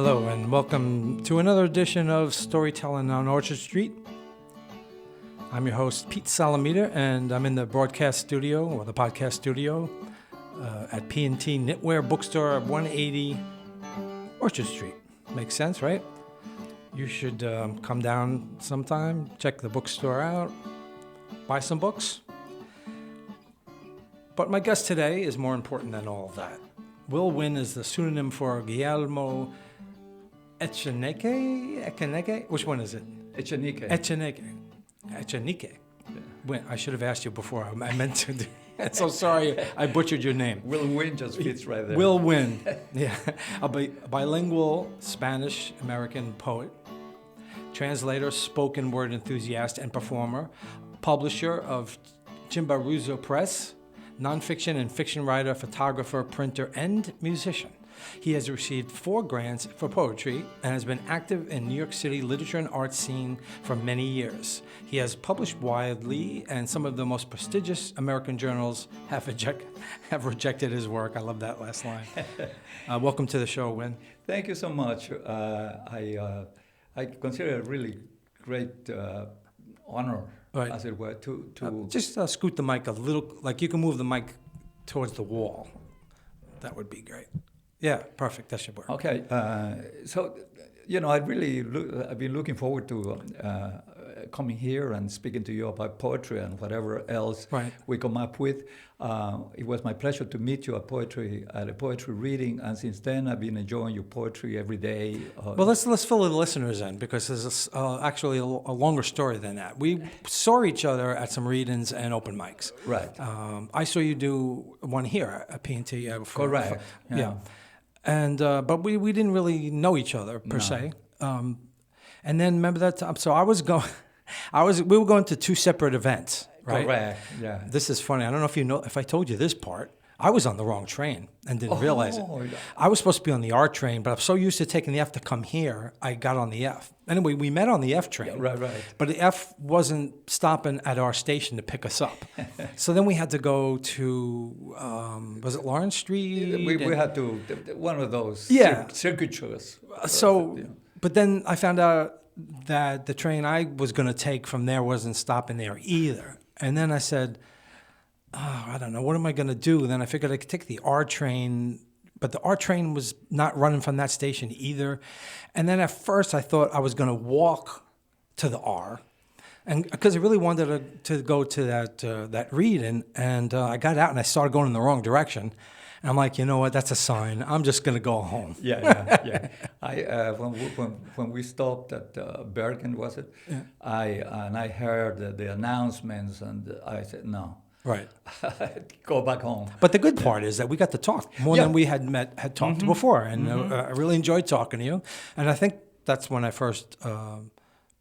Hello and welcome to another edition of Storytelling on Orchard Street. I'm your host, Pete Salamita, and I'm in the broadcast studio, or the podcast studio, at P&T Knitwear Bookstore at 180 Orchard Street. Makes sense, right? You should come down sometime, check the bookstore out, buy some books. But my guest today is more important than all of that. Wil Wynn is the pseudonym for Guillermo Echanique? Which one is it? Echanique. Echanique. Yeah. I should have asked you before. I meant to do. I'm so sorry I butchered your name. Wil Wynn just fits right there. Wil Wynn. Yeah. A bilingual Spanish-American poet, translator, spoken word enthusiast, and performer, publisher of Chimbarazu Press, nonfiction and fiction writer, photographer, printer, and musician. He has received 4 grants for poetry and has been active in New York City literature and art scene for many years. He has published widely, and some of the most prestigious American journals have rejected his work. I love that last line. Welcome to the show, Wynn. Thank you so much. I consider it a really great honor, right, as it were, to just scoot the mic a little, like you can move the mic towards the wall. That would be great. Yeah, perfect. That should work. Okay. So, I've been looking forward to coming here and speaking to you about poetry and whatever else we come up with. It was my pleasure to meet you at a poetry reading, and since then I've been enjoying your poetry every day. Well, let's fill the listeners in, because there's actually a longer story than that. We saw each other at some readings and open mics. Right. I saw you do one here at P&T. Correct. Yeah. And but we didn't really know each other per se. And then remember that time? So we were going to 2 separate events, right? Correct. Yeah. This is funny. I don't know if I told you this part. I was on the wrong train and didn't realize it. I was supposed to be on the R train, but I'm so used to taking the F to come here, I got on the F. Anyway, we met on the F train. Yeah, right. But the F wasn't stopping at our station to pick us up. So then we had to go to, was it Lawrence Street? We had to, one of those circuitous. But then I found out that the train I was going to take from there wasn't stopping there either. And then I said, I don't know, what am I going to do? Then I figured I could take the R train, but the R train was not running from that station either. And then at first I thought I was going to walk to the R, and because I really wanted to go to that reading, and I got out and I started going in the wrong direction. And I'm like, you know what? That's a sign. I'm just going to go home. Yeah. When we stopped at Bergen, was it? Yeah. I heard the announcements, and I said no. Right. Go back home. But the good part is that we got to talk more than we had talked before. And I really enjoyed talking to you. And I think that's when I first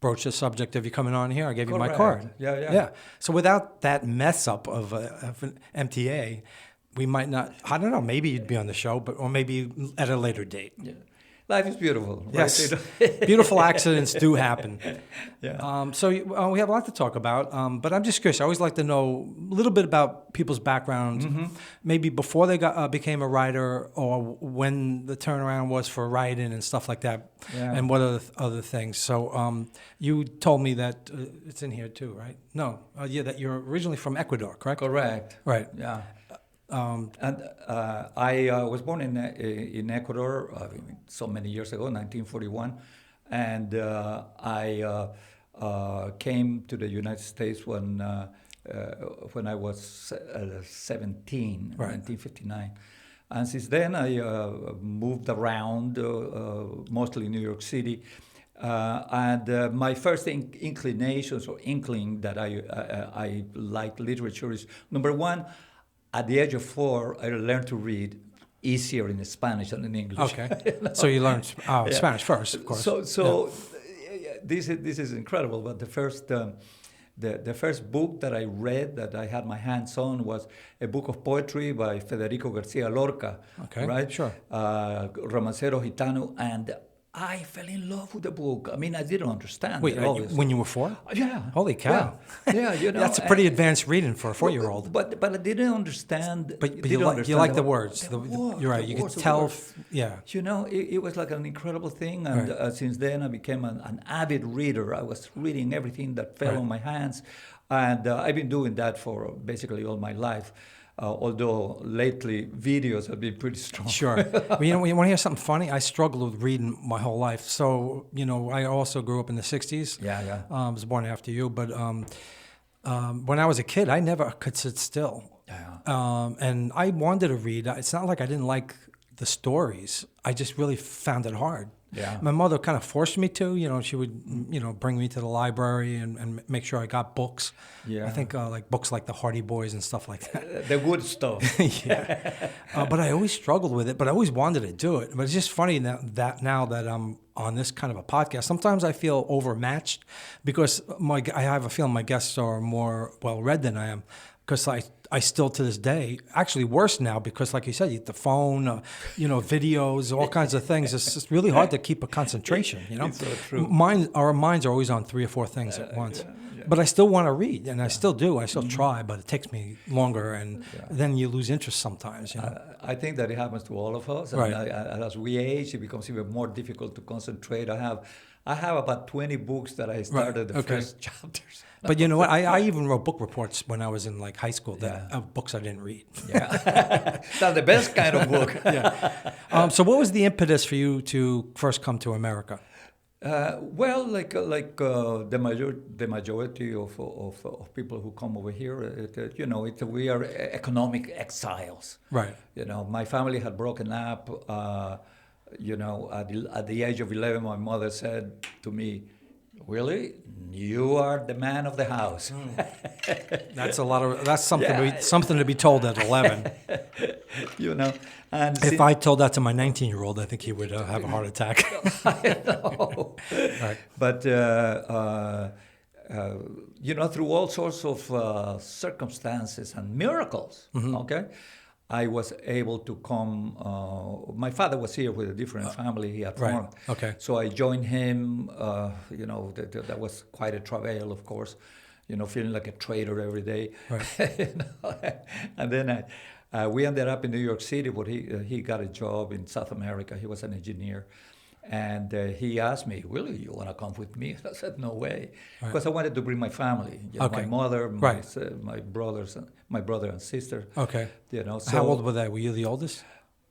broached the subject of you coming on here. I gave you my card. Yeah. So without that mess up of an MTA, we might not, I don't know, maybe you'd be on the show, or maybe at a later date. Yeah. Life is beautiful. Yes. Beautiful accidents do happen. Yeah. So we have a lot to talk about, but I'm just curious. I always like to know a little bit about people's backgrounds, maybe before they became a writer, or when the turnaround was for writing and stuff like that, and what other things. So you told me that it's in here too, right? No. That you're originally from Ecuador, correct? Correct. Right. Yeah. I was born in Ecuador so many years ago, 1941, and I came to the United States when I was 17, 1959. And since then, I moved around, mostly New York City. And my first inclinations or inkling that I like literature is, number one, at the age of 4, I learned to read easier in Spanish than in English. Okay. So you learned Spanish first, of course. This is incredible. But the first book that I read, that I had my hands on, was a book of poetry by Federico Garcia Lorca. Okay. Right? Sure. Romancero Gitano, and I fell in love with the book. I mean, I didn't understand Wait, it, obviously. when you were 4? Yeah. Holy cow. Yeah, you know. That's a pretty advanced reading for a 4-year-old. But I didn't understand. But you like the words. You're right. You could tell. Yeah. You know, it was like an incredible thing. And since then, I became an avid reader. I was reading everything that fell on my hands. And I've been doing that for basically all my life. Although lately videos have been pretty strong. Sure. Well, you want to hear something funny? I struggled with reading my whole life. So, I also grew up in the 60s. Yeah. I was born after you. But when I was a kid, I never could sit still. Yeah. And I wanted to read. It's not like I didn't like the stories. I just really found it hard. Yeah. My mother kind of forced me to. She would, bring me to the library and make sure I got books. Yeah. I think like books like the Hardy Boys and stuff like that. The good stuff. Yeah. But I always struggled with it, but I always wanted to do it. But it's just funny that now that I'm on this kind of a podcast, sometimes I feel overmatched because I have a feeling my guests are more well-read than I am. Because I still to this day, actually worse now because like you said, the phone, videos, all kinds of things. It's just really hard to keep a concentration, It's so true. Our minds are always on 3 or 4 things at once. Yeah. But I still want to read, and I still do. I still try, but it takes me longer, and then you lose interest sometimes. I think that it happens to all of us. Right. And as we age, it becomes even more difficult to concentrate. I have about 20 books that I started the first chapters. But you know what? I even wrote book reports when I was in like high school of books I didn't read. Yeah, that's the best kind of book. Yeah. So what was the impetus for you to first come to America? Well, the majority of people who come over here, we are economic exiles. Right. My family had broken up. At the age of 11, my mother said to me, "Willie, you are the man of the house." That's something to be told at 11. And if I told that to my 19-year-old, I think he would have a heart attack. I know. Right. But through all sorts of circumstances and miracles, okay, I was able to come. My father was here with a different family he had formed. Right. Okay. So I joined him. That was quite a travail, of course. Feeling like a traitor every day. Right. And then we ended up in New York City, but he got a job in South America. He was an engineer. And he asked me, "Willie, you want to come with me?" I said, "No way," because I wanted to bring my family, my mother, my brother and sister. Okay. So how old were they? Were you the oldest?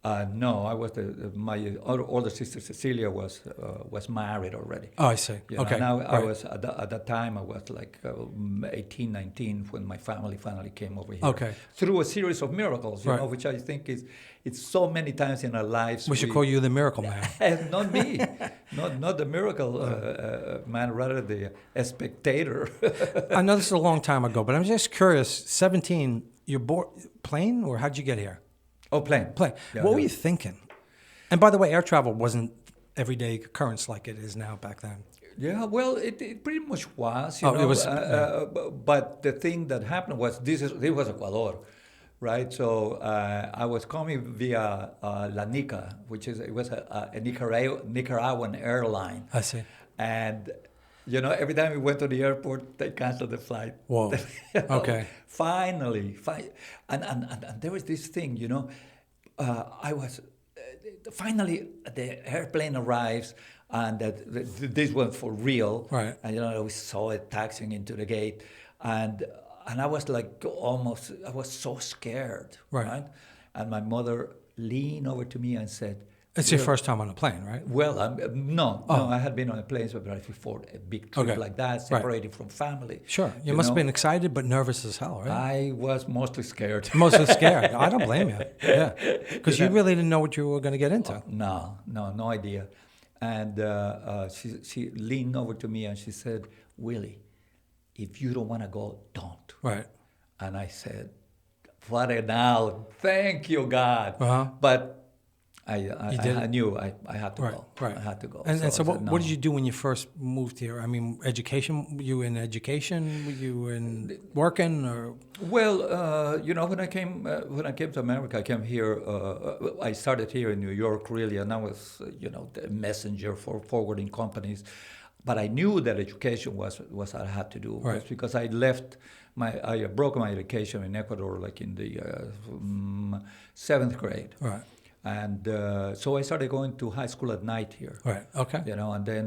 No, I was my older sister Cecilia was married already. Oh, I see. Okay. I was at that time I was like 18, 19 when my family finally came over here. Okay. Through a series of miracles, which I think it's so many times in our lives. We should call you the miracle man. Not me, not the miracle man, rather the spectator. I know this is a long time ago, but I'm just curious. 17, you're born plane, or how'd you get here? Oh, plane. Yeah, what were you thinking? And by the way, air travel wasn't everyday occurrence like it is now back then. Yeah, well, it pretty much was. It was. But the thing that happened was this was Ecuador, right? So I was coming via La Nica, it was a Nicaraguan airline. I see. And every time we went to the airport, they canceled the flight. Whoa. Okay. Finally, and there was this thing, I was finally the airplane arrives, and this was for real. Right. And we saw it taxiing into the gate, and I was like I was so scared. Right. And my mother leaned over to me and said, "It's your first time on a plane, right?" Well, no, I had been on a plane before a big trip like that, separated from family. Sure, you must have been excited but nervous as hell, right? I was mostly scared. Mostly scared. I don't blame you. Yeah, because you really didn't know what you were going to get into. No idea. And she leaned over to me and she said, "Willie, if you don't want to go, don't." Right. And I said, "What now? Thank you, God." Uh-huh. But I knew I had to Right, go. right. I had to go. And so I said, what did no. you do when you first moved here? I mean, education, were you in education? Were you in working or? Well, when I came to America, I came here. I started here in New York, really, and I was, the messenger for forwarding companies. But I knew that education was what I had to do. Right. Was because I broke my education in Ecuador, like in the 7th grade. Right. And so I started going to high school at night here. Right. Okay. And then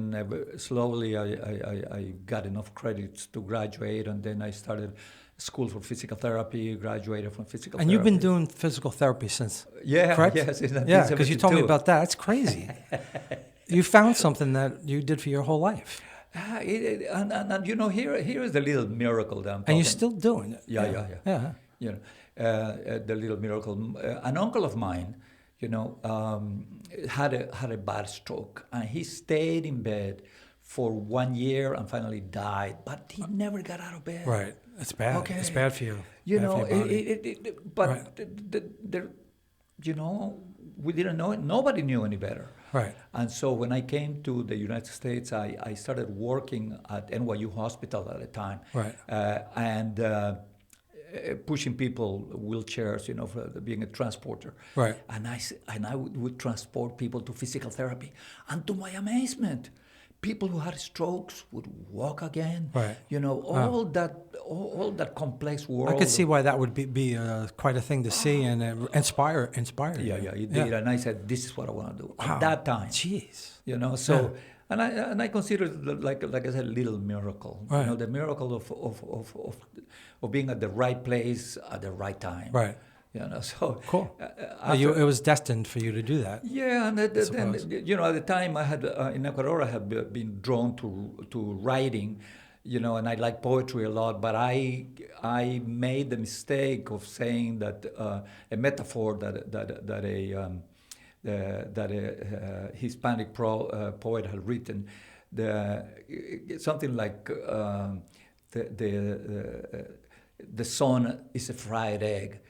slowly I got enough credits to graduate, and then I started school for physical therapy, graduated from physical therapy. And you've been doing physical therapy since, correct? Yes, yeah, because you told me about that. That's crazy. You found something that you did for your whole life. And here is the little miracle that I'm talking. And you're still doing it. Yeah. The little miracle. An uncle of mine, had a bad stroke, and he stayed in bed for 1 year and finally died. But he never got out of bed. Right. It's bad. Okay. It's bad for you. You Bad know, for your body. but Right. we didn't know it. Nobody knew any better. Right. And so when I came to the United States, I started working at NYU Hospital at the time. Right. And pushing people, wheelchairs, for being a transporter. Right. And I would transport people to physical therapy. And to my amazement, people who had strokes would walk again. Right. All that complex world. I could see why that would be quite a thing to see and inspire you. Yeah, it did. And I said, this is what I want to do Wow. at that time. Jeez. So, and I consider it like I said, a little miracle. Right. The miracle of being at the right place at the right time. Right. So Cool. It was destined for you to do that. Yeah, and then at the time I had in Ecuador I had been drawn to writing, and I like poetry a lot. But I made the mistake of saying that a metaphor that a Hispanic poet had written, something like the sun is a fried egg.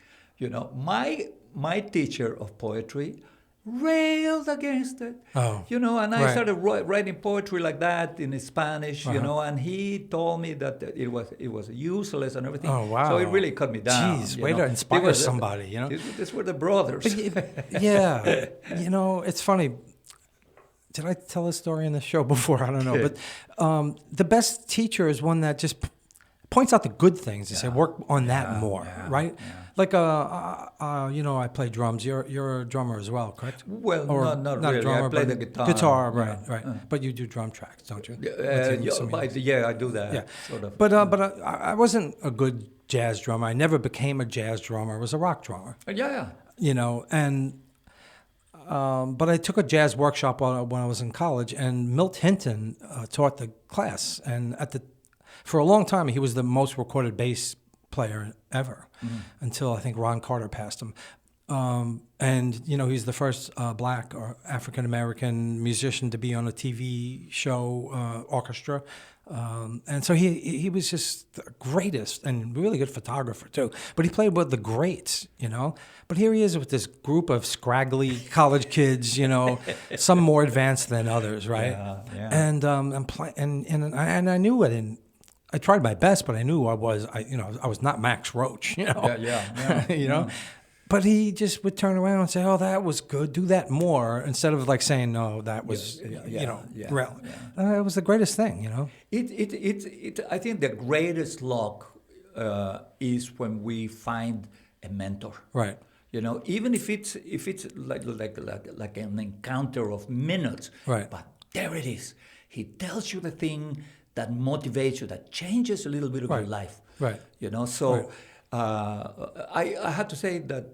My teacher of poetry railed against it. Oh, and I right. started writing poetry like that in Spanish, and he told me that it was useless and everything. Oh, wow. So it really cut me down. Jeez, way to inspire somebody, These were the brothers. Yeah. It's funny. Did I tell this story in the show before? I don't know. But the best teacher is one that just points out the good things and say, work on that more, right? Yeah. Like, I play drums. You're a drummer as well, correct? Well, or not a really. drummer, I play the guitar. Guitar, right. But you do drum tracks, don't you? I do that. Yeah. Sort of. But I wasn't a good jazz drummer. I never became a jazz drummer. I was a rock drummer. Yeah. But I took a jazz workshop when I was in college, and Milt Hinton taught the class. And for a long time, he was the most recorded bass player ever, until I think Ron Carter passed him. And he's the first black or African American musician to be on a TV show orchestra. And so he was just the greatest and really good photographer too. But he played with the greats, But here he is with this group of scraggly college kids, some more advanced than others, right? Yeah. And and I knew it. I tried my best, but I knew I was not Max Roach, Yeah. But he just would turn around and say, "Oh, that was good. Do that more," instead of like saying, "No, that was, real." It was the greatest thing, I think the greatest luck is when we find a mentor. Right. Even if it's like an encounter of minutes. Right. But there it is. He tells you the thing that motivates you, that changes a little bit of your life. Right. So. Right. I had to say that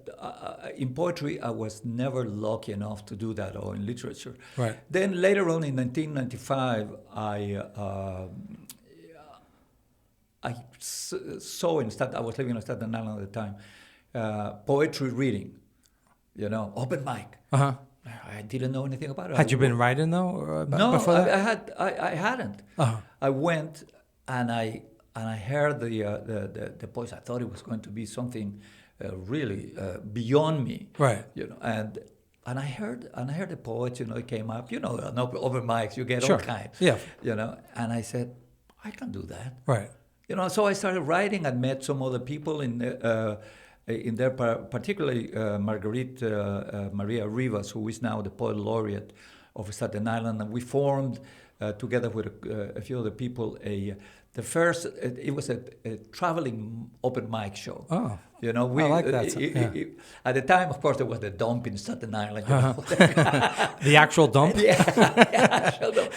in poetry, I was never lucky enough to do that, or in literature. Right. Then later on in 1995, I saw I was living in Staten Island at the time, poetry reading, open mic. Uh-huh. I didn't know anything about it. Had you been writing though? No, before that? I hadn't. Uh-huh. I went and I heard the voice. I thought it was going to be something really beyond me. Right. And and I heard the poets, it came up, on open mics, you get Sure. all kinds, Yeah. and I said, I can do that. Right. So I started writing and met some other people in there, particularly Marguerite Maria Rivas, who is now the poet laureate of Staten Island, and we formed together with a few other people it was a traveling open mic show. Oh, we I like that. At the time, of course, there was the dump in Staten Island. The actual dump. Actual dump.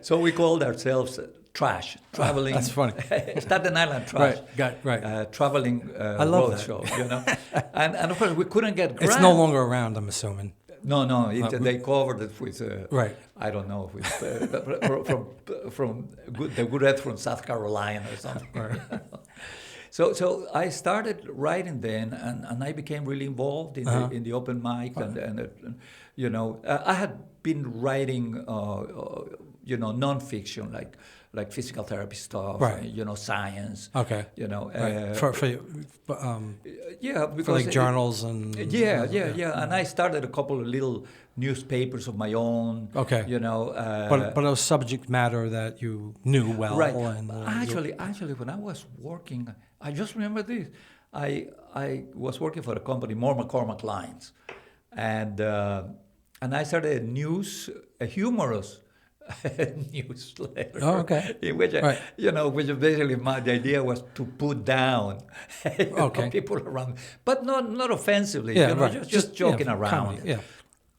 So we called ourselves Trash, traveling. That's funny. Staten Island Trash. Right. Traveling I love road that. show. And of course we couldn't get grants. It's no longer around, I'm assuming. No. They covered it with right. I don't know, with from the good earth from South Carolina or something. Right. So I started writing then, and I became really involved in the open mic, and I had been writing nonfiction like physical therapy stuff, right. Science. Okay. Right. Because for like journals and. Yeah. And I started a couple of little newspapers of my own. Okay. But it was subject matter that you knew well. Right. And, actually, when I was working, I just remember this. I was working for a company, Moore McCormack Lines, and I started a humorous newsletter. Oh, okay. In which, which basically the idea was to put down people around, but not offensively. Yeah, just joking around. Comedy, yeah.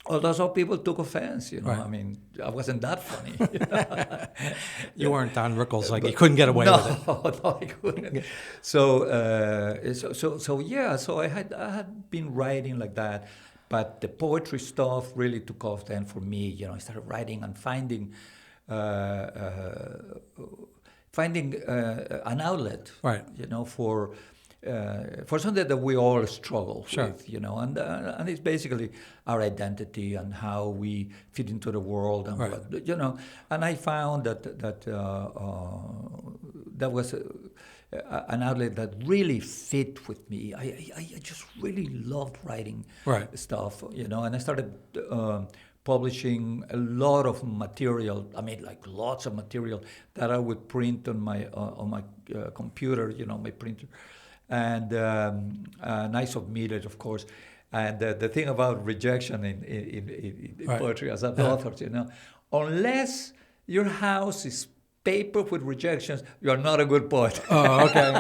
Although some people took offense, Right. I mean, I wasn't that funny. You weren't Don Rickles, like you couldn't get away with it. No, I couldn't. So I had been writing like that, but the poetry stuff really took off then for me. I started writing and finding an outlet, right. For something that we all struggle Sure. with, and it's basically our identity and how we fit into the world, and right. and I found that was an outlet that really fit with me. I just really loved writing right. stuff, and I started publishing a lot of material. I mean, like lots of material that I would print on my computer, my printer. And I submitted, of course. And the thing about rejection in right. poetry as an author, unless your house is papered with rejections, you are not a good poet. Oh, okay.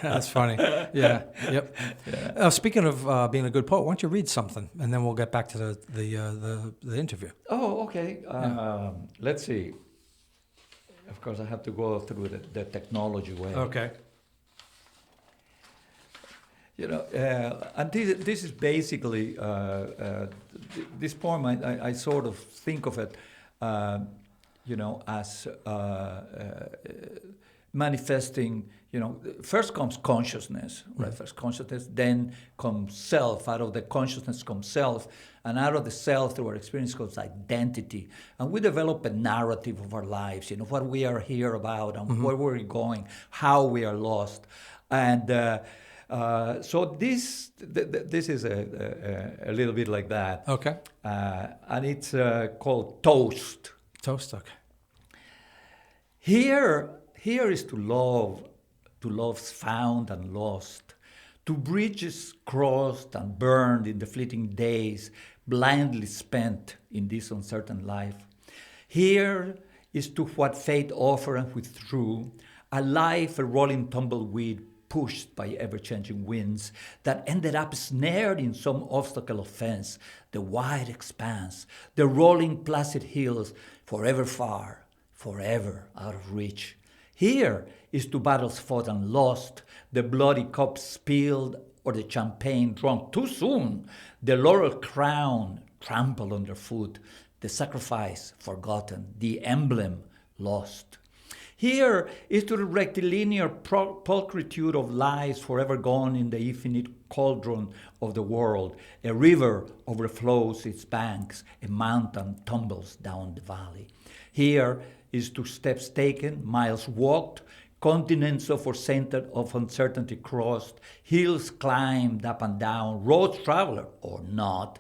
That's funny. Yeah. Yep. Yeah. Speaking of being a good poet, why don't you read something, and then we'll get back to the interview. Oh, okay. Let's see. Of course, I have to go through the technology way. Okay. And this is basically this poem. I sort of think of it, as manifesting. First comes consciousness, right? First consciousness, then comes self. Out of the consciousness comes self, and out of the self, through our experience, comes identity. And we develop a narrative of our lives. What we are here about, and where we're going, how we are lost, and. So this is a little bit like that. Okay. And it's called Toast. Toast, okay. Here is to love's found and lost, to bridges crossed and burned in the fleeting days, blindly spent in this uncertain life. Here is to what fate offered and withdrew, a life a rolling tumbleweed, pushed by ever-changing winds that ended up snared in some obstacle of fence, the wide expanse, the rolling placid hills, forever far, forever out of reach. Here is to battles fought and lost, the bloody cup spilled or the champagne drunk too soon, the laurel crown trampled underfoot, the sacrifice forgotten, the emblem lost. Here is to the rectilinear pulchritude of lies forever gone in the infinite cauldron of the world. A river overflows its banks, a mountain tumbles down the valley. Here is to steps taken, miles walked, continents of uncertainty crossed, hills climbed up and down, roads traveled or not.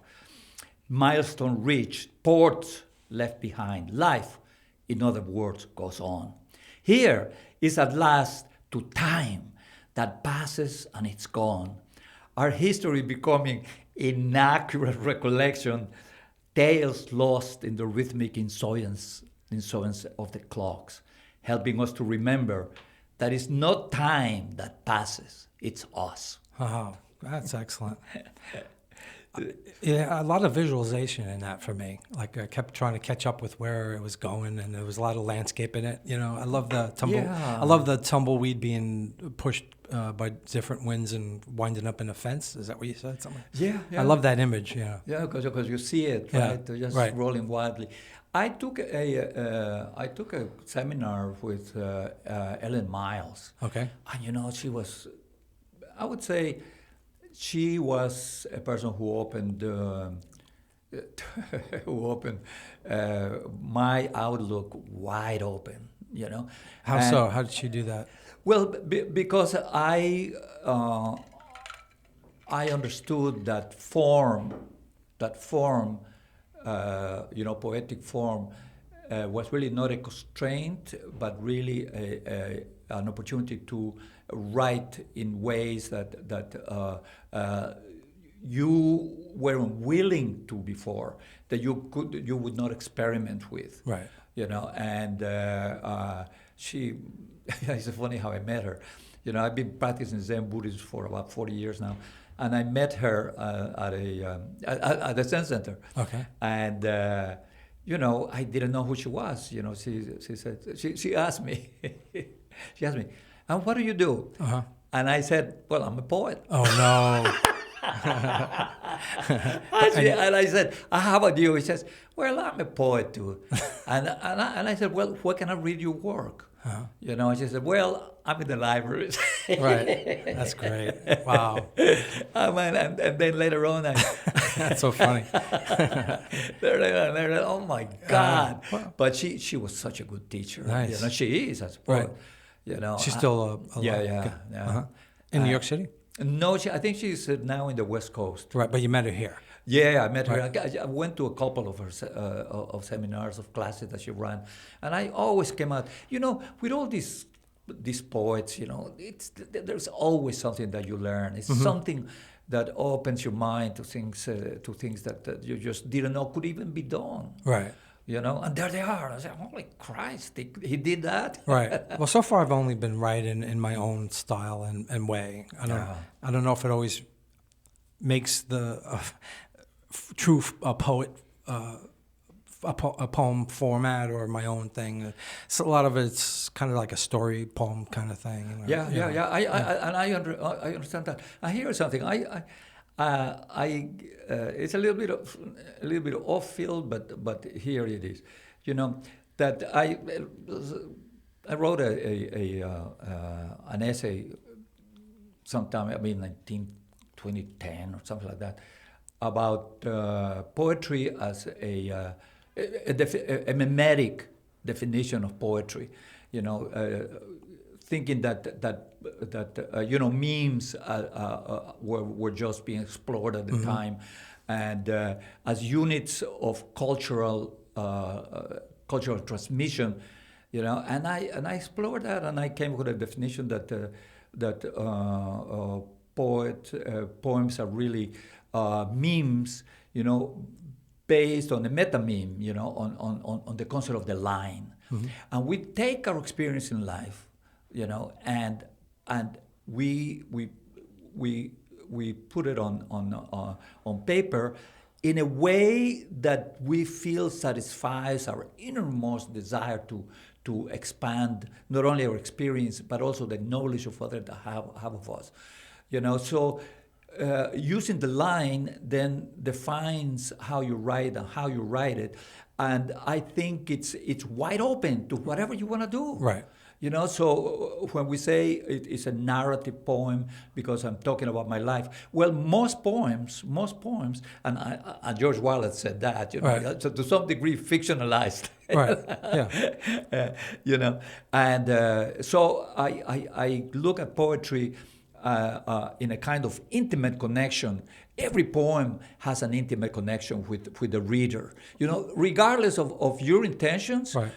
milestone reached, ports left behind. Life, in other words, goes on. Here is at last to time that passes and it's gone. Our history becoming inaccurate recollection, tales lost in the rhythmic insouciance of the clocks, helping us to remember that it's not time that passes, it's us. Oh, that's excellent. Yeah, a lot of visualization in that for me. Like I kept trying to catch up with where it was going, and there was a lot of landscape in it. You know, I love the I love the tumbleweed being pushed by different winds and winding up in a fence. Is that what you said? Something? Yeah. I love that image. Yeah. Yeah, because you see it, right? They're just rolling wildly. I took a seminar with Ellen Miles. Okay. And you know, she was, I would say, she was a person who opened my outlook wide open. You know. How so? How did she do that? Well, because I understood that form, poetic form, was really not a constraint, but really an opportunity to write in ways that you weren't willing to before, that you would not experiment with. Right. You know, and she. It's funny how I met her. You know, I've been practicing Zen Buddhism for about 40 years now, and I met her at the Zen Center. Okay. And I didn't know who she was. You know, she said she asked me, and what do you do? Uh-huh. And I said, well, I'm a poet. Oh no. And I said, how about you? He says, well, I'm a poet too. and I said, well, where can I read your work? Uh-huh. You know, she said, well, I'm in the library. Right. That's great. Wow. And then later on, that's so funny. they're oh my God. But she was such a good teacher. Nice. You know, she is as a poet. Right. You know, she's still yeah. Uh-huh. In New York City? No, I think she's now in the West Coast. Right, but you met her here. Yeah, I met her. Right. I went to a couple of her of seminars, of classes that she ran, and I always came out. You know, with all these poets, you know, there's always something that you learn. It's something that opens your mind to things that you just didn't know could even be done. Right. You know, and there they are. I said, holy Christ, he did that. Right. Well, so far I've only been writing in my own style and way. I don't know if it always makes the true poet a poem format or my own thing. So a lot of it's kind of like a story poem kind of thing. Yeah. I understand that. I hear something. It's a little bit off field, but here it is. You know that I wrote an essay sometime, 2010 or something like that, about poetry as a mimetic definition of poetry. You know, thinking that memes were just being explored at the time, and as units of cultural transmission, you know, and I explored that, and I came with a definition that poems are really memes, you know, based on a meta meme, you know, on the concept of the line, and we take our experience in life, you know, and we put it on paper in a way that we feel satisfies our innermost desire to expand not only our experience but also the knowledge of others that have of us, you know. So using the line then defines how you write and how you write it, and I think it's wide open to whatever you want to do. Right. You know, so when we say it's a narrative poem because I'm talking about my life, well, most poems, and George Wallace said that, you know, right. So to some degree fictionalized. Right. Yeah. You know, and so I look at poetry in a kind of intimate connection. Every poem has an intimate connection with the reader. Regardless of your intentions, Right.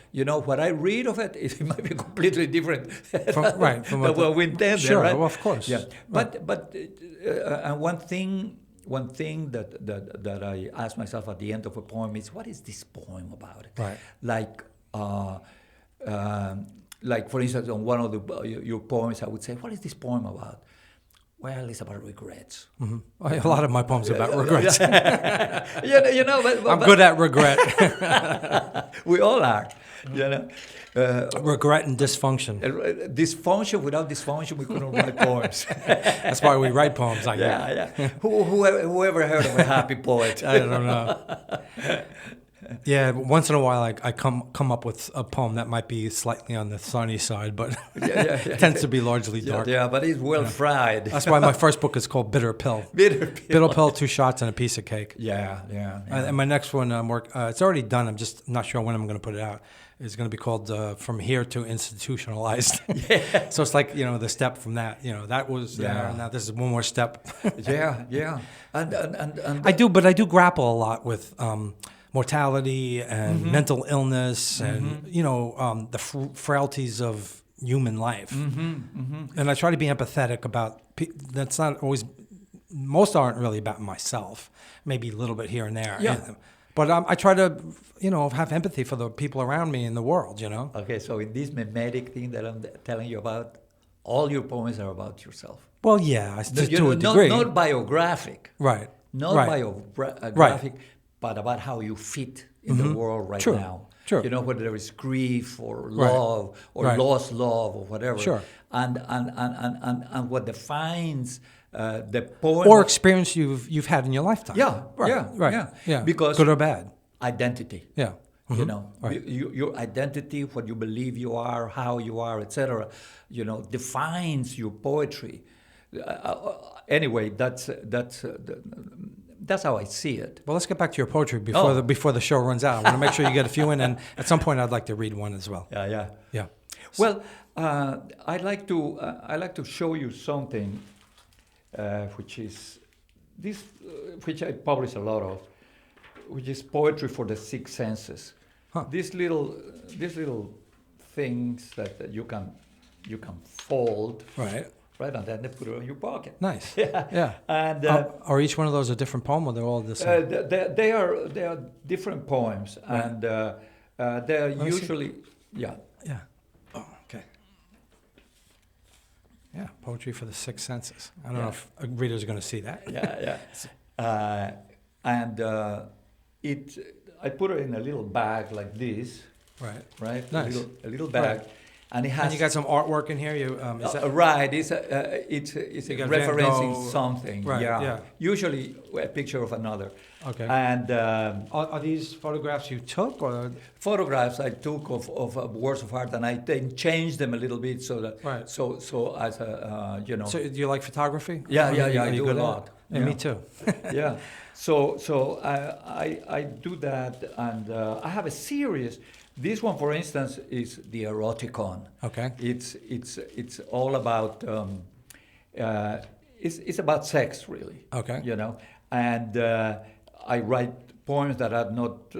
What I read of it might be completely different From than what we intended, sure, right? well, of course. Yeah. Right. But and one thing that I ask myself at the end of a poem is, what is this poem about? Right. Like for instance, on one of your poems, I would say, what is this poem about? Well, it's about regrets. Mm-hmm. A lot of my poems are about regrets. But I'm good at regret. We all are, Regret and dysfunction. Dysfunction. Without dysfunction, we couldn't write poems. That's why we write poems like that. Yeah. Whoever heard of a happy poet? I don't know. Yeah, once in a while I come up with a poem that might be slightly on the sunny side, but it tends to be largely dark. Yeah, but it's well fried. That's why my first book is called Bitter Pill. Bitter Pill, 2 shots and a piece of cake. Yeah. And my next one, it's already done. I'm just not sure when I'm going to put it out. It's going to be called From Here to Institutionalized. Yeah. So it's like, the step from that. That was there, and now this is one more step. Yeah. And I do grapple a lot with mortality and mental illness and the frailties of human life. And I try to be empathetic about that's not always, most aren't really about myself, maybe a little bit here and there. Yeah. But I try to have empathy for the people around me in the world. Okay, so in this mimetic thing that I'm telling you about, all your poems are about yourself. Well, yeah, to a degree. Not biographic. Right. Not biographic. Right. But about how you fit in the world right True. now. True. Whether there is grief or love or lost love or whatever. Sure. And what defines the poem or experience you've had in your lifetime. Yeah. Right. Yeah. Because good or bad. Identity. Yeah. Right. Your identity, what you believe you are, how you are, etc. Defines your poetry. Anyway, that's how I see it. Well, let's get back to your poetry before the show runs out. I want to make sure you get a few in, and at some point, I'd like to read one as well. Yeah. Well, I'd like to show you something, which is this, which I publish a lot of, which is poetry for the six senses. Huh. These little things that you can fold. Right, and then they put it in your pocket. Nice. Yeah. And are each one of those a different poem, or they're all the same? They are different poems, right. And they're usually Yeah. Oh, okay. Yeah, poetry for the six senses. I don't know if readers are going to see that. Yeah. I put it in a little bag like this. Right. Nice. A little bag. Right. And it has. And you got some artwork in here. Is that right? It's referencing something. Right. Yeah. Usually a picture of another. Okay. And are these photographs you took, or photographs I took of works of art, and I then changed them a little bit so that so as a So do you like photography? Yeah. I do a lot. Yeah, me too. Yeah. So I do that, and I have a series. This one, for instance, is the eroticon. Okay. It's all about it's about sex, really. Okay. And I write poems that are not.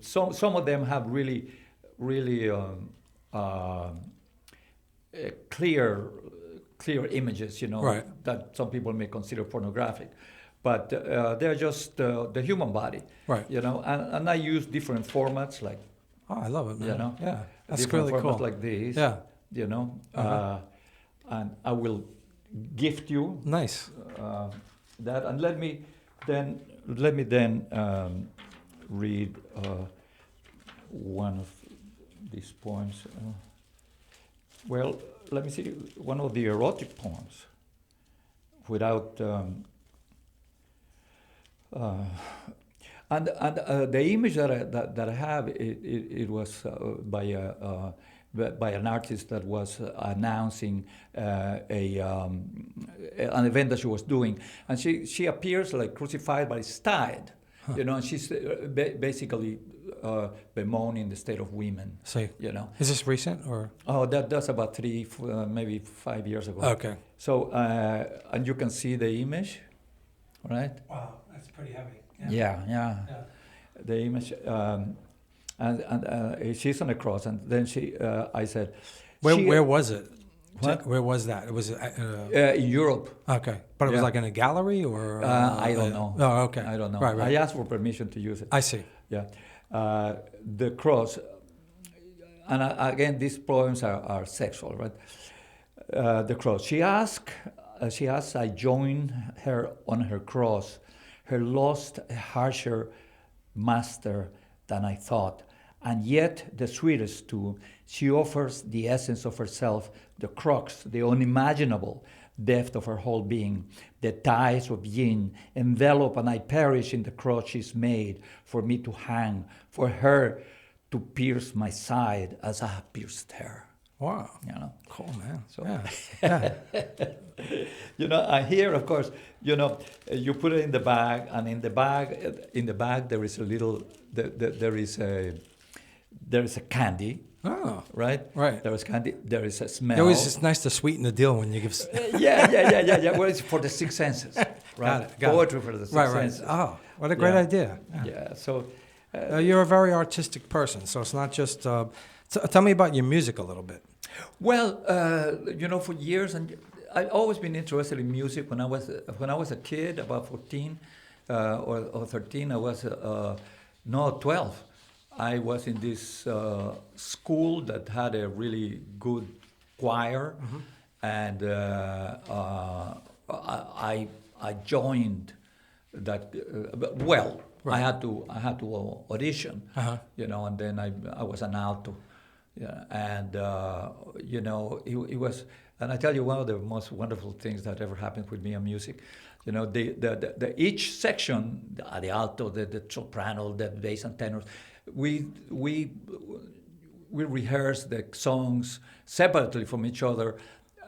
Some of them have really clear images, that some people may consider pornographic. But they're just the human body, right? And I use different formats, like. Oh, I love it, man. Yeah, that's different really cool. Formats like this. Yeah. And I will gift you. Nice. That, and let me then read one of these poems. Well, let me see one of the erotic poems. Without. And the image that I have, it was by an artist that was announcing an event that she was doing, and she appears like crucified, but it's tied. You know, and she's basically bemoaning the state of women. See. You know. Is this recent or? Oh, that's about maybe 5 years ago. Okay. So, and you can see the image, right? Wow, that's pretty heavy. Yeah. The image, and she's on a cross, and then I said, where was it? What? Where was that? It was in Europe. Okay, but it was like in a gallery or? I don't know. Oh, okay. I don't know. Right. I asked for permission to use it. I see. Yeah, the cross, and again, these poems are sexual, right? The cross. She asked, I join her on her cross, her lost, a harsher master than I thought, and yet the sweetest too. She offers the essence of herself, the crux, the unimaginable depth of her whole being, the ties of yin envelop, and I perish in the cross she's made for me to hang, for her to pierce my side as I have pierced her. Wow. You know, cool, man. So, yeah. you know, and here, of course, you know, you put it in the bag, and in the bag there is a little, there is a candy. Oh. Right. There is candy. There is a smell. It's nice to sweeten the deal when you give. Yeah. Well, it's for the six senses. Right. Got Poetry it. for the six Right. senses. Oh, what a great idea. Yeah. So. You're a very artistic person, so it's not just. Tell me about your music a little bit. Well, you know, for years, and I've always been interested in music. When I was a kid, about 14 or 13, I was 12. I was in this school that had a really good choir, and I joined that. I had to audition, you know, and then I was an alto, and you know, it was. And I tell you, one of the most wonderful things that ever happened with me in music, you know, the each section, the alto, the soprano, the bass and tenors. We rehearsed the songs separately from each other,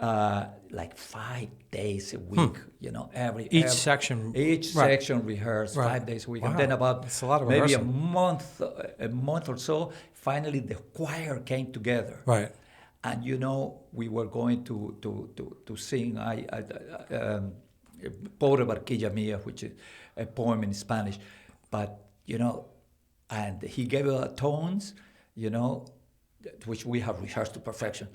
like 5 days a week. You know, each section rehearsed 5 days a week, wow. and then about That's a lot of maybe rehearsal. a month or so, finally the choir came together. Right. And you know, we were going to sing Pobre Barquilla Mía, which is a poem in Spanish, but you know. And he gave her tones, you know, which we have rehearsed to perfection.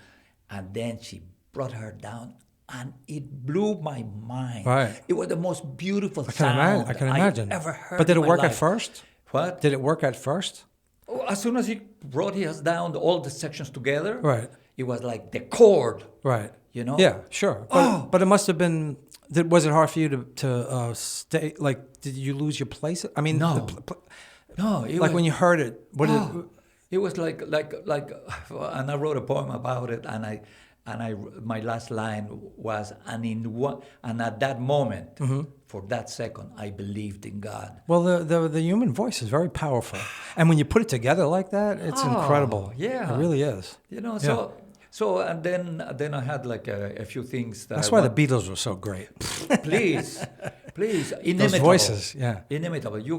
And then she brought her down, and it blew my mind. Right. It was the most beautiful sound I can imagine. I ever heard. But did it in my work life. at first? What? Did it work at first? As soon as he brought us down, all the sections together, right. It was like the chord. Right. You know? Yeah, sure. But it must have been. Was it hard for you to stay? Like, did you lose your place? I mean, no. No, it like was, when you heard it, it was like, and I wrote a poem about it, and my last line was, and at that moment, for that second, I believed in God. Well, the human voice is very powerful, and when you put it together like that, it's incredible. Yeah, it really is. You know, so and then I had like a few things that. That's why the Beatles were so great. Please, inimitable. Those voices, yeah. Inimitable. You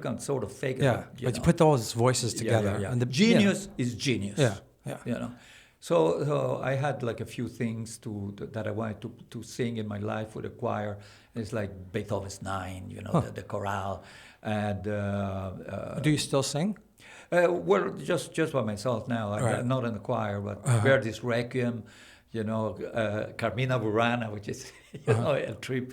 can sort of fake it. Yeah, but you put those voices together. Yeah. And the genius is genius. Yeah. You know. So I had like a few things that I wanted to sing in my life with a choir. It's like Beethoven's 9, you know, the chorale. And do you still sing? Well, just by myself now. I'm not in the choir, but Verdi's Requiem, you know, Carmina Burana, which is a trip.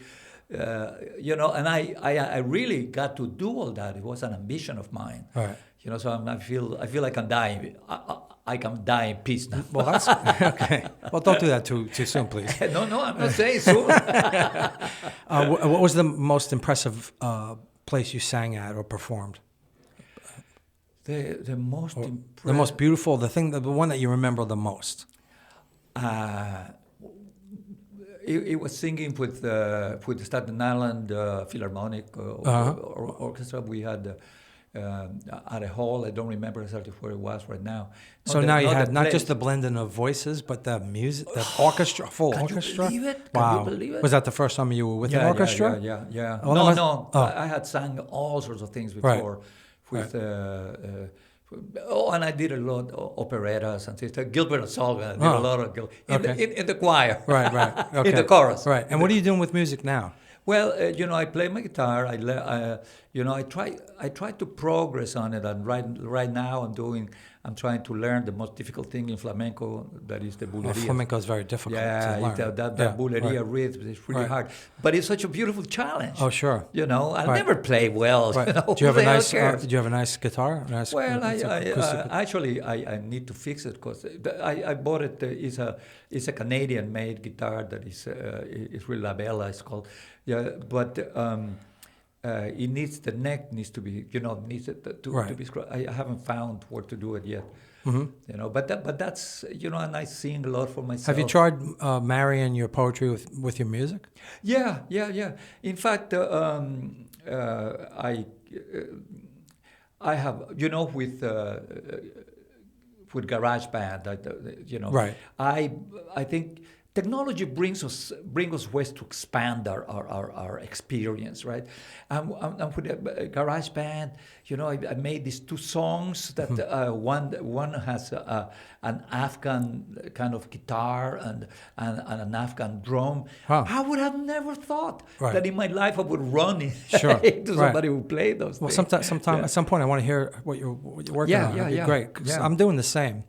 You know, and I really got to do all that. It was an ambition of mine. Right. You know, so I feel I can die. I can die in peace now. Well, that's okay. Well, don't do that too soon, please. No, I'm not saying soon. What was the most impressive place you sang at or performed? The most beautiful, the one that you remember the most. It was singing with the Staten Island Philharmonic Orchestra. We had at a hall. I don't remember exactly where it was right now. So now you had not just the blending of voices, but the music, the orchestra, full orchestra. Can you believe it? Wow. Can you believe it? Was that the first time you were with an orchestra? Yeah. Oh, No. I had sung all sorts of things before with. And I did a lot of operettas and things. Gilbert and Sullivan. I did a lot of in the choir. Right. Okay. In the chorus. Right. And what are you doing with music now? Well, I play my guitar. I try to progress on it, and right now I'm trying to learn the most difficult thing in flamenco, that is the bulería. Flamenco is very difficult to learn. That bulería rhythm is really hard, but it's such a beautiful challenge. Oh, sure. I'll never play well. Right. Do you have a nice guitar? Well, I need to fix it because I bought it. It's a Canadian-made guitar that is really La Bella. It's called. Yeah, but it needs, the neck needs to be, needs to be screwed. I haven't found where to do it yet. Mm-hmm. But that's, and I sing a lot for myself. Have you tried marrying your poetry with your music? Yeah. In fact, I have, with GarageBand, right. I think technology brings us ways to expand our experience, right? And with GarageBand, I made these two songs that one has an Afghan kind of guitar and an Afghan drum. Huh. I would have never thought that in my life I would run into somebody who played those things. Sometime at some point I want to hear what you're working on. That'd be great. 'Cause I'm doing the same.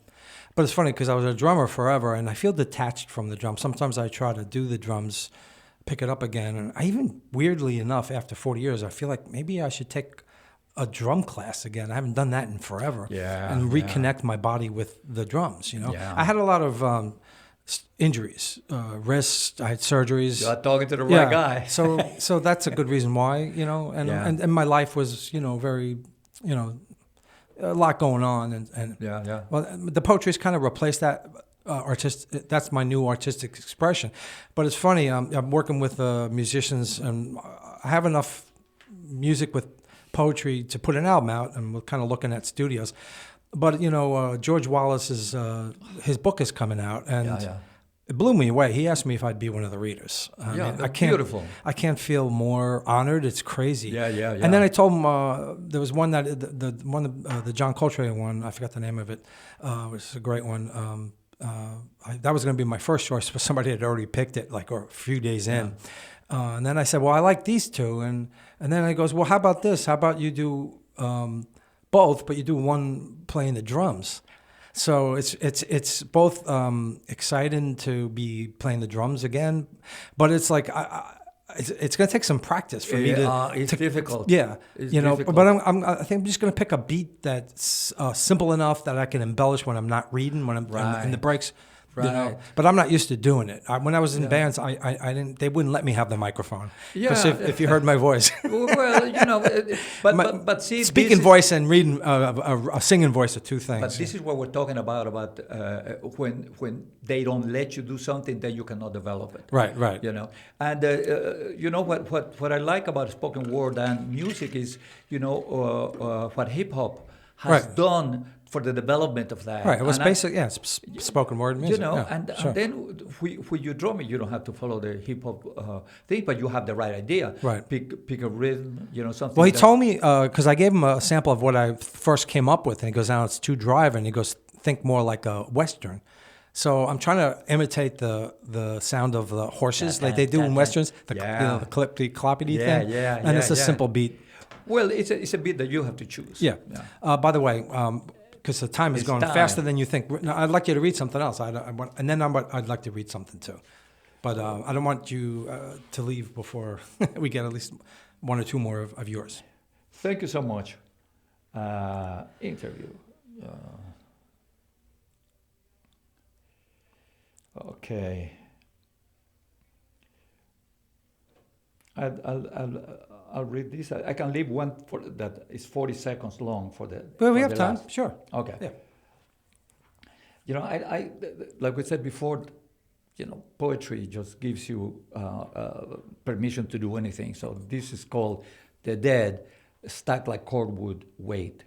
But it's funny because I was a drummer forever, and I feel detached from the drums. Sometimes I try to do the drums, pick it up again, and I even, weirdly enough, after 40 years, I feel like maybe I should take a drum class again. I haven't done that in forever. And reconnect my body with the drums, I had a lot of injuries, wrists, I had surgeries. You're talking to the right guy. so that's a good reason why, and my life was, very, a lot going on, and well, the poetry's kind of replaced that that's my new artistic expression. But it's funny, I'm working with musicians, and I have enough music with poetry to put an album out, and we're kind of looking at studios. But George Wallace's his book is coming out, and it blew me away. He asked me if I'd be one of the readers. Beautiful. I can't feel more honored. It's crazy. Yeah. And then I told him there was one that the John Coltrane one. I forgot the name of it. Which is a great one. That was going to be my first choice, but somebody had already picked it or a few days in. And then I said, well, I like these two, and then he goes, well, how about this? How about you do both, but you do one playing the drums? So it's both exciting to be playing the drums again, but it's like it's going to take some practice for me to. It's difficult. Yeah, it's difficult. But I think I'm just going to pick a beat that's simple enough that I can embellish when I'm not reading, when I'm in the breaks. Right. But I'm not used to doing it. When I was in bands, I didn't. They wouldn't let me have the microphone. Because if you heard my voice. Well, but see, speaking voice and reading a singing voice are two things. But this is what we're talking about when they don't let you do something, then you cannot develop it. Right. And what I like about spoken word and music is what hip hop has done for the development of that. Right, it was basically, spoken word music. And then when you drum it, you don't have to follow the hip hop thing, but you have the right idea. Right. Pick a rhythm, something. Well, he told me, because I gave him a sample of what I first came up with, and he goes, now it's too dry, and he goes, think more like a Western. So I'm trying to imitate the sound of the horses, like they do in Westerns, the clippity-cloppity thing. And it's a simple beat. Well, it's a beat that you have to choose. Yeah. By the way, because the time is going faster than you think. No, I'd like you to read something else. I'd like to read something too. But I don't want you to leave before we get at least one or two more of yours. Thank you so much. Interview. Okay. I'll read this. I can leave one that is 40 seconds long for the. Well, we have time. Sure. Okay. Yeah. I like we said before, poetry just gives you permission to do anything. So this is called The Dead. stacked like cordwood, wait.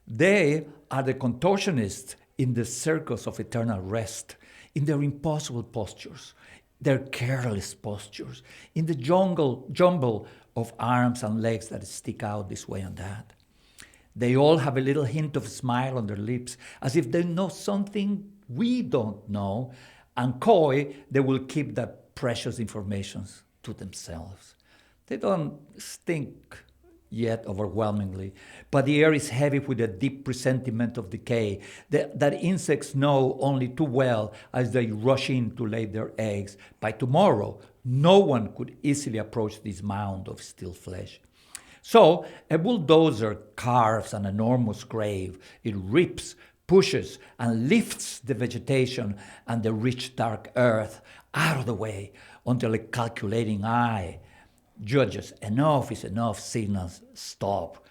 They are the contortionists in the circles of eternal rest, in their impossible postures, their careless postures, in the jumble of arms and legs that stick out this way and that. They all have a little hint of a smile on their lips, as if they know something we don't know, and coy, they will keep that precious information to themselves. They don't stink yet overwhelmingly, but the air is heavy with a deep presentiment of decay that insects know only too well as they rush in to lay their eggs. By tomorrow, no one could easily approach this mound of still flesh. So a bulldozer carves an enormous grave. It rips, pushes, and lifts the vegetation and the rich dark earth out of the way until a calculating eye judges enough is enough, signals stop.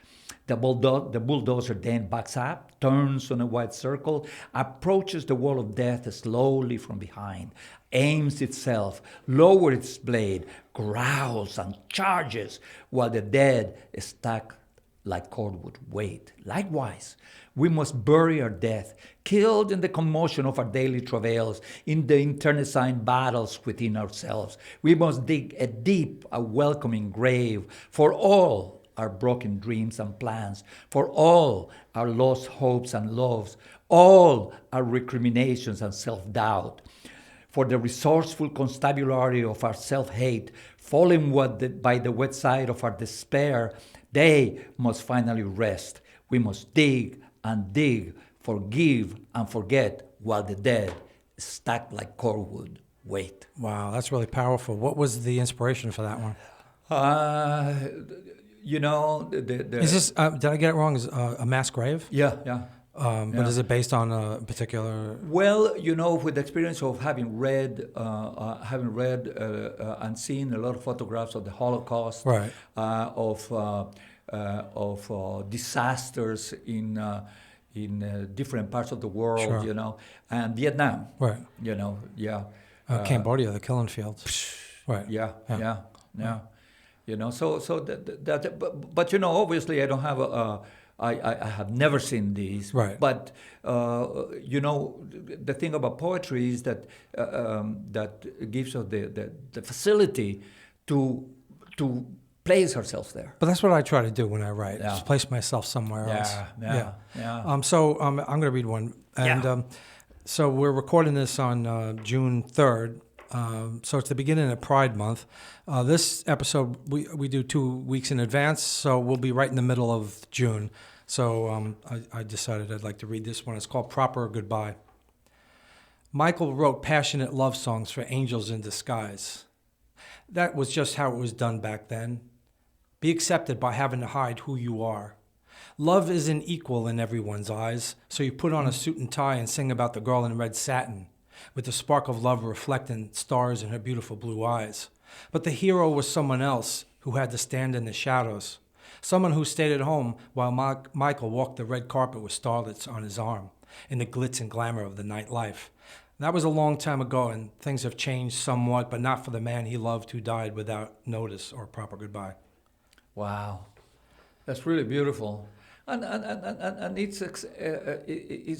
The bulldozer then backs up, turns on a wide circle, approaches the wall of death slowly from behind, aims itself, lowers its blade, growls and charges, while the dead stack like cordwood wait. Likewise, we must bury our death, killed in the commotion of our daily travails, in the internecine battles within ourselves. We must dig a deep, a welcoming grave for all our broken dreams and plans, for all our lost hopes and loves, all our recriminations and self-doubt, for the resourceful constabulary of our self-hate, fallen by the wet side of our despair. They must finally rest. We must dig and dig, forgive and forget, while the dead, stacked like cordwood, wait. Wow, that's really powerful. What was the inspiration for that one? Is this, did I get it wrong? Is a mass grave? Yeah. But is it based on a particular? Well, with the experience of having read and seen a lot of photographs of the Holocaust, Right. of disasters in different parts of the world, Sure. And Vietnam, Right. Cambodia, the killing fields. Right. Yeah. But obviously I don't have I have never seen these. Right. But the thing about poetry is that that gives us the facility to place ourselves there. But that's what I try to do when I write. Yeah. Just place myself somewhere else. Yeah. So I'm going to read one. And so we're recording this on June 3rd. So it's the beginning of Pride Month. This episode, we do 2 weeks in advance, so we'll be right in the middle of June. So I decided I'd like to read this one. It's called Proper Goodbye. Michael wrote passionate love songs for angels in disguise. That was just how it was done back then. Be accepted by having to hide who you are. Love isn't equal in everyone's eyes, so you put on a suit and tie and sing about the girl in red satin, with the spark of love reflecting stars in her beautiful blue eyes. But the hero was someone else who had to stand in the shadows. Someone who stayed at home while Michael walked the red carpet with starlets on his arm, in the glitz and glamour of the nightlife. That was a long time ago, and things have changed somewhat, but not for the man he loved who died without notice or proper goodbye. Wow, that's really beautiful. And it's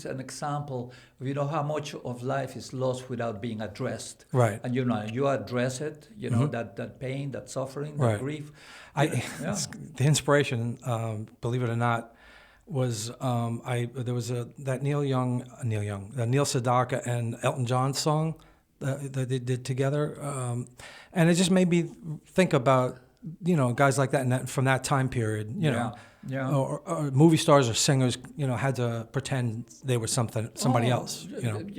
an example of how much of life is lost without being addressed. Right. And you address it. That pain, that suffering, that grief. The inspiration, believe it or not, was there was that Neil Sedaka and Elton John song that they did together, and it just made me think about guys like that from that time period. Or movie stars or singers, had to pretend they were somebody else.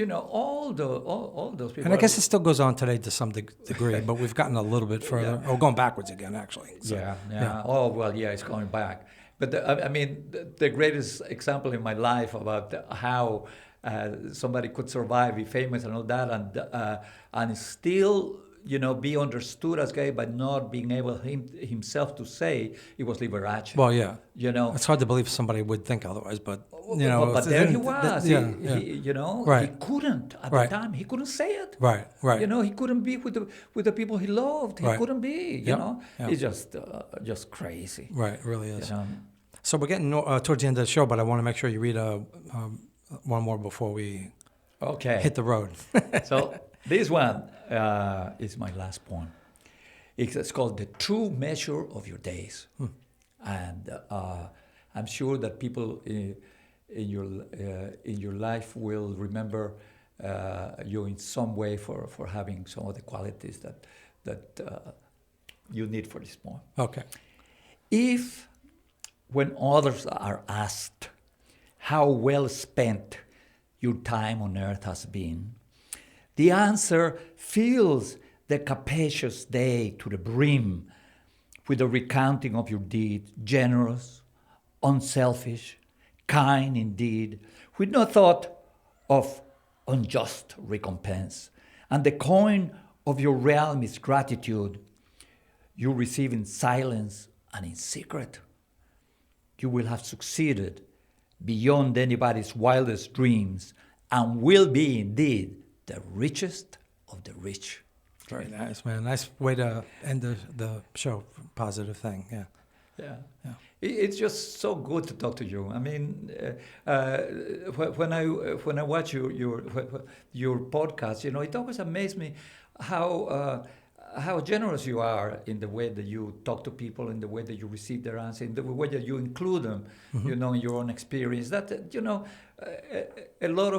All those people. And I guess it still goes on today to some degree, but we've gotten a little bit further. Or going backwards again, actually. So, yeah. Oh well, it's going back. But the greatest example in my life about how somebody could survive, be famous, and all that, and still be understood as gay, but not being able himself to say it was Liberace. Well, yeah. You know, It's hard to believe somebody would think otherwise, but but there he was. Yeah, He couldn't at the time. He couldn't say it. Right. He couldn't be with the people he loved. He couldn't be. It's just crazy. Right, it really is. You know? So we're getting towards the end of the show, but I want to make sure you read one more before we hit the road. So this one is my last poem. It's called "The True Measure of Your Days," and I'm sure that people in your life will remember you in some way for having some of the qualities that you need for this poem. Okay. If, when others are asked how well spent your time on earth has been, the answer fills the capacious day to the brim with a recounting of your deeds, generous, unselfish, kind indeed, with no thought of unjust recompense. And the coin of your realm is gratitude you receive in silence and in secret. You will have succeeded beyond anybody's wildest dreams and will be indeed the richest of the rich. Very nice, man. Nice way to end the show. Positive thing, yeah. It's just so good to talk to you. I mean, when I watch your podcast, it always amazes me how generous you are in the way that you talk to people, in the way that you receive their answer, in the way that you include them, in your own experience. That a lot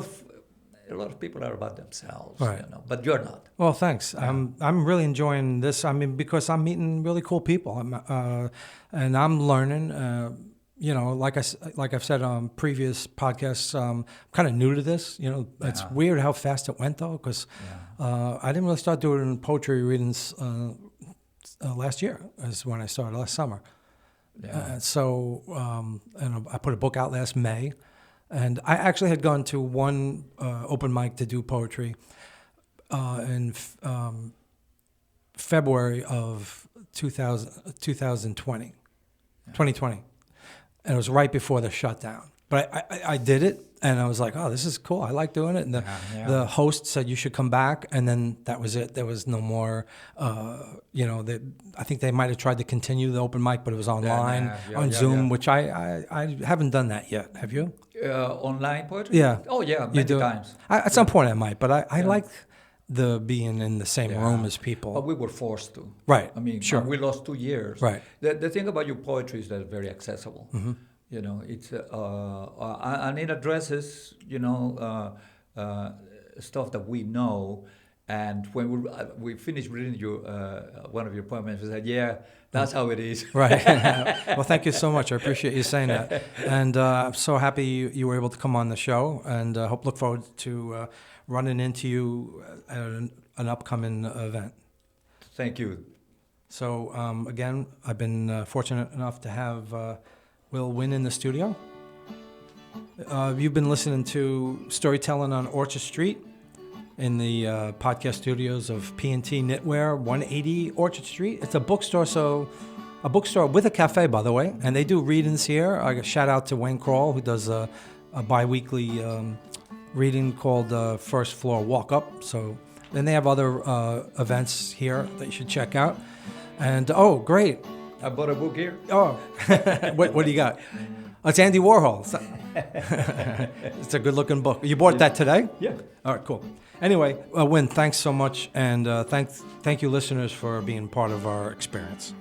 of people are about themselves, right. But you're not. Well, thanks. I'm really enjoying this. I mean, because I'm meeting really cool people, and I'm learning. Like I've said on previous podcasts, I'm kind of new to this. It's weird how fast it went though, because I didn't really start doing poetry readings last year. Is when I started last summer. Yeah. And I put a book out last May. And I actually had gone to one open mic to do poetry in February of 2020. And it was right before the shutdown. But I did it, and I was like, oh, this is cool. I like doing it. And the host said, you should come back. And then that was it. There was no more, I think they might have tried to continue the open mic, but it was online on Zoom, which I haven't done that yet. Have you? Online poetry? Yeah. Oh, yeah, many times. At some point I might, but I like the being in the same room as people. But we were forced to. Right. I mean, sure. We lost 2 years. Right. The thing about your poetry is that it's very accessible. Mm-hmm. It's and it addresses stuff that we know. And when we finished reading your one of your poems, we said, "Yeah, that's how it is." Right. Well, thank you so much. I appreciate you saying that. And I'm so happy you were able to come on the show. And look forward to running into you at an upcoming event. Thank you. So again, I've been fortunate enough to have Wil Wynn in the studio. You've been listening to Storytelling on Orchard Street in the podcast studios of P&T Knitwear, 180 Orchard Street. It's a bookstore, a bookstore with a cafe, by the way, and they do readings here. I shout out to Wayne Kroll, who does a bi-weekly reading called First Floor Walk Up. So then they have other events here that you should check out. And oh, great! I bought a book here. Oh, what do you got? It's Andy Warhol. It's a good-looking book. You bought that today? Yeah. All right, cool. Anyway, Wynn, thanks so much, and thank you, listeners, for being part of our experience.